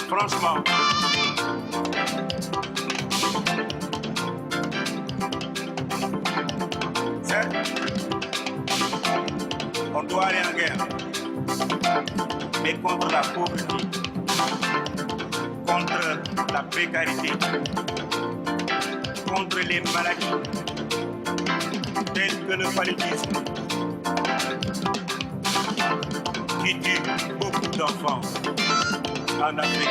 Franchement, on doit aller en guerre, mais contre la pauvreté, contre la précarité, contre les maladies telles que le paludisme, qui tue beaucoup d'enfants en Afrique.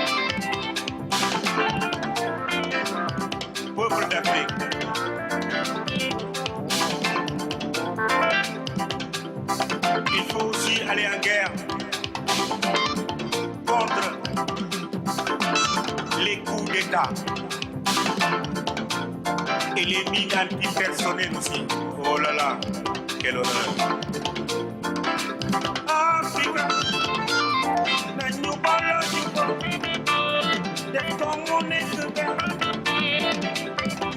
Peuple d'Afrique, il faut aussi aller en guerre contre les coups d'État d'État. Et les mines antipersonnelles aussi. Oh là là, quel honneur. Africa, nañu bolo jiko, def ko mu nekk benn,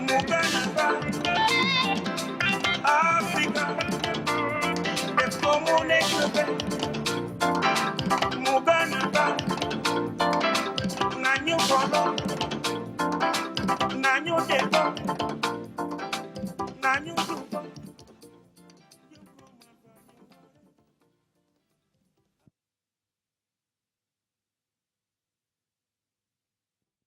mu gën a baax. Africa, def ko mu nekk benn, mu gën a baax. Nañu bolo, nañu déggoo.